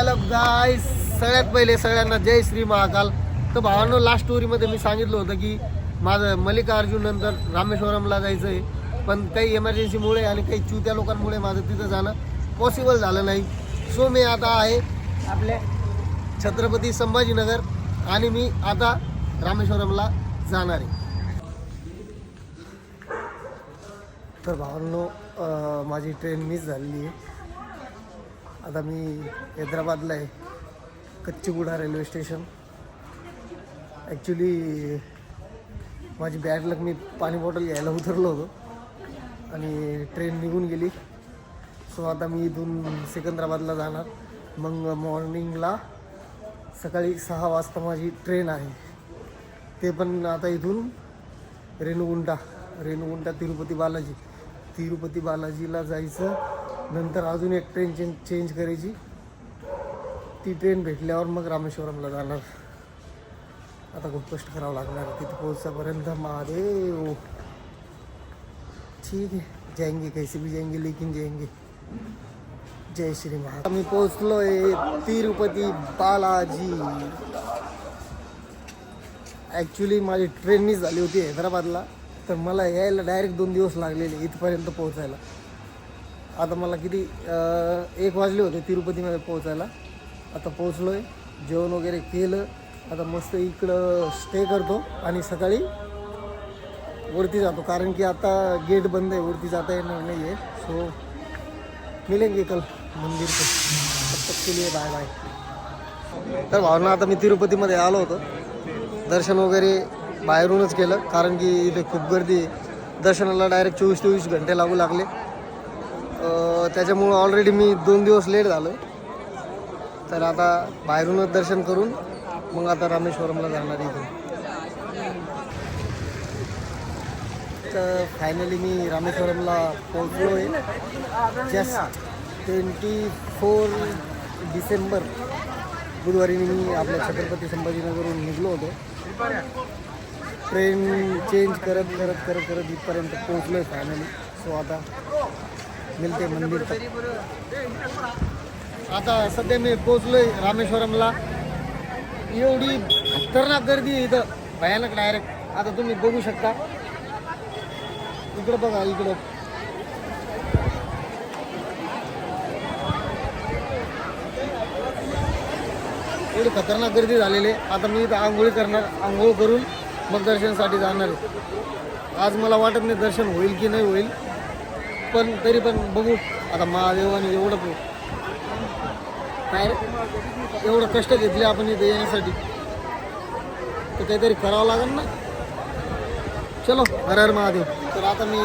Hello गाईस, सगळ्यात पहिले सगळ्यांना जय श्री महाकाल. तर भावांनो, लास्ट स्टोरीमध्ये मी सांगितलं होतं की माझं मल्लिकार्जुन नंतर रामेश्वरमला जायचं आहे, पण काही इमर्जन्सीमुळे आणि काही चुत्या लोकांमुळे माझं तिथं जाणं पॉसिबल झालं नाही. सो मी आता आहे आपल्या छत्रपती संभाजीनगर आणि मी आता रामेश्वरमला जाणार आहे. तर भावांनो, माझी ट्रेन मिस झालेली आहे. आता मी हैदराबादला आहे, कच्चीगुडा रेल्वे स्टेशन. ॲक्च्युली माझी बॅड लक, मी पाणी बॉटल घ्यायला उतरलो होतो आणि ट्रेन निघून गेली. सो आता मी इथून सिकंदराबादला जाणार. मग मॉर्निंगला सकाळी 6 वाजता माझी ट्रेन आहे. ते पण आता इथून रेणुगुंटा तिरुपती बालाजीला जायचं. नंतर अजून एक ट्रेन चेंज करायची. ती ट्रेन भेटल्यावर मग रामेश्वरमला जाणार. आता खूप कष्ट करावं लागणार तिथे पोहोचण्यापर्यंत. महादेव, ठीक आहे, जाएंगे, कैसे भी जाएंगे लेकिन जाएंगे. जय श्री महाकाल. मी पोहोचलो आहे तिरुपती बालाजी. ॲक्च्युली माझी ट्रेन मिस झाली होती हैदराबादला, तर मला यायला डायरेक्ट 2 दिवस लागलेले इथपर्यंत पोहोचायला. आता मला किती 1 वाजले होते तिरुपतीमध्ये पोहोचायला. आता पोहोचलो आहे, जेवण वगैरे केलं. आता मस्त इकडं स्टे करतो आणि सकाळी वरती जातो, कारण की आता गेट बंद आहे, वरती जाता येणार नाही आहे. सो मिलेंगे कल मंदिर पे. तब तक के लिए बाय बाय. तर भावना, आता मी तिरुपतीमध्ये आलो होतो. दर्शन वगैरे बाहेरूनच केलं, कारण की इथे खूप गर्दी आहे. दर्शनाला डायरेक्ट 24 घंटे लागू लागले. त्याच्यामुळं ऑलरेडी मी 2 दिवस लेट झालो. तर आता बाहेरूनच दर्शन करून मग आता रामेश्वरमला जाणार इथून. तर फायनली मी रामेश्वरमला पोहोचलो आहे. जस्ट 24 डिसेंबर बुधवारी मी आपल्या छत्रपती संभाजीनगरवरून निघलो होतो. ट्रेन चेंज करत इथपर्यंत पोहोचलो आहे फायनली. सो आता मिळते मंदिर तक. आता सध्या मी पोहोचलो आहे रामेश्वरमला. एवढी खतरनाक गर्दी आहे इथं, भयानक डायरेक्ट. आता तुम्ही बघू शकता, इकडं बघा, इकडं एवढी खतरनाक गर्दी झालेली आहे. आता मी इथं आंघोळी करणार, आंघोळ करून मग दर्शनासाठी जाणार आहे. आज मला वाटत नाही दर्शन होईल की नाही होईल, पण तरी पण बघू. आता महादेवाने एवढं काय एवढं कष्ट घेतले आपण इथे येण्यासाठी, तर काहीतरी करावं लागेल ना. चलो, हर हर महादेव. तर आता मी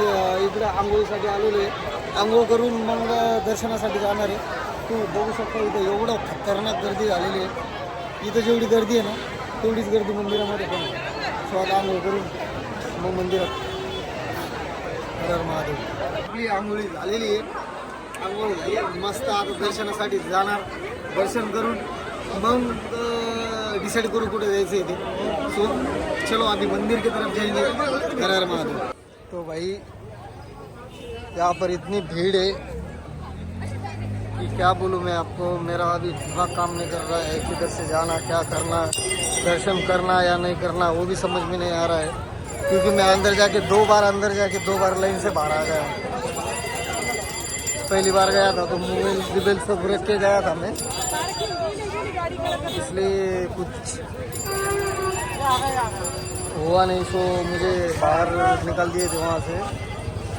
इकडे आंघोळीसाठी आलेलो आहे. आंघोळ करून मग दर्शनासाठी जाणार आहे. तू बघू शकता इथं एवढं खतरनाक गर्दी झालेली आहे. इथं जेवढी गर्दी आहे ना, तेवढीच गर्दी मंदिरामध्ये पण. सो आता आंघोळ करून मग मंदिरात. हर हर महादेव. आपली आंघोळी झालेली आहे, आंघोळ झाली मस्त. आता दर्शनासाठी जाणार. दर्शन करून मग डिसाइड करू कुठे जायचं आहे ते. सो चलो, अभी मंदिर की तरफ जाएंगे. हर हर महादेव. तो भाई, यहाँ पर इतनी भीड़ है कि क्या बोलूँ मैं आपको. मेरा अभी दिमाग काम नहीं कर रहा है, किधर से जाना, क्या करना, दर्शन करना या नहीं करना, वो भी समझ में नहीं आ रहा है. क्योंकि मैं अंदर जाके 2 बार लाइन से बाहर आ गया. पहली बार गया था तो मोबाइल सब रख के गया था मैं, इसलिए कुछ हुआ नहीं. सो मुझे बाहर निकाल दिए थे वहाँ से.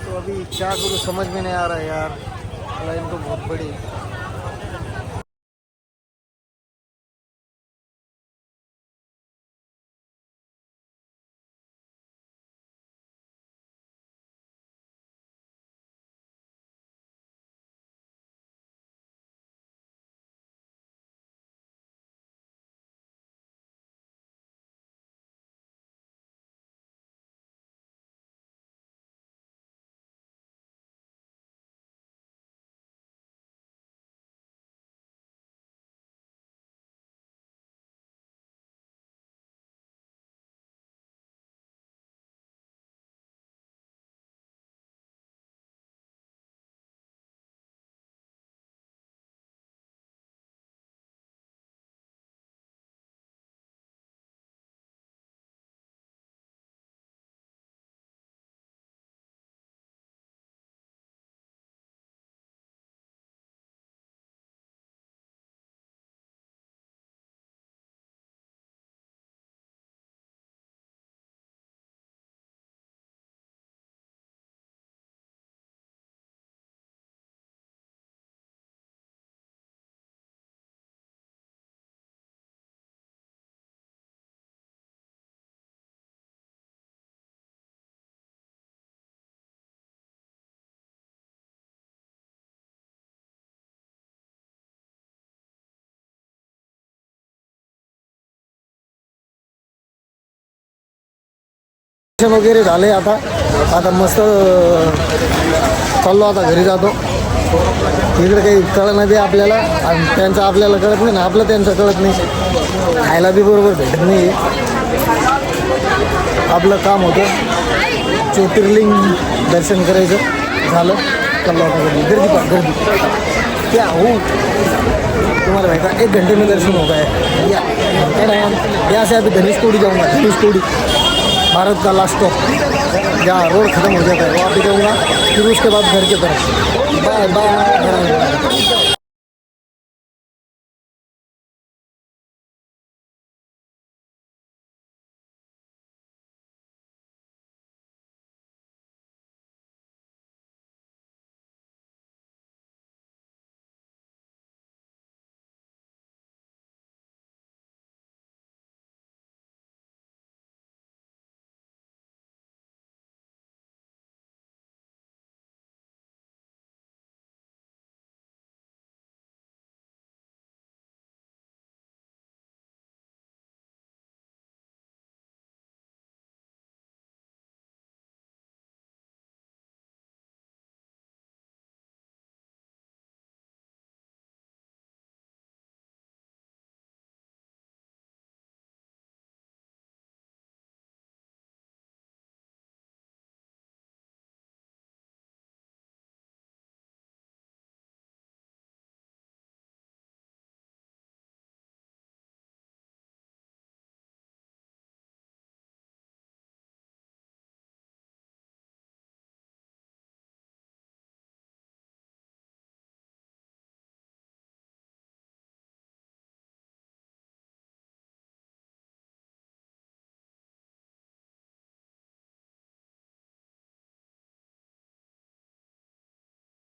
तो अभी क्या करूँ समझ में नहीं आ रहा है यार. लाइन तो बहुत बड़ी है. दर्शन वगैरे झाले. आता मस्त चाललो, आता घरी जातो. इकडे काही कळत नाही आपल्याला आणि त्यांचं आपल्याला कळत नाही ना, आपलं त्यांचं कळत नाही. खायला बी बरोबर भेटत नाही. आपलं काम होतं ज्योतिर्लिंग दर्शन करायचं, झालं. चाललो आता गर्दी पा गर्दी क्या हो तुम्हाला भाई का 1 घंटे में दर्शन हो गए. यहाँ से अभी धनुषकोडी जाऊँगा. धनुषकोडी भारत का लास्ट स्टॉप, जहाँ रोड ख़त्म हो जाता है वहाँ पे जाऊँगा. फिर उसके बाद घर की तरफ. Bye bye.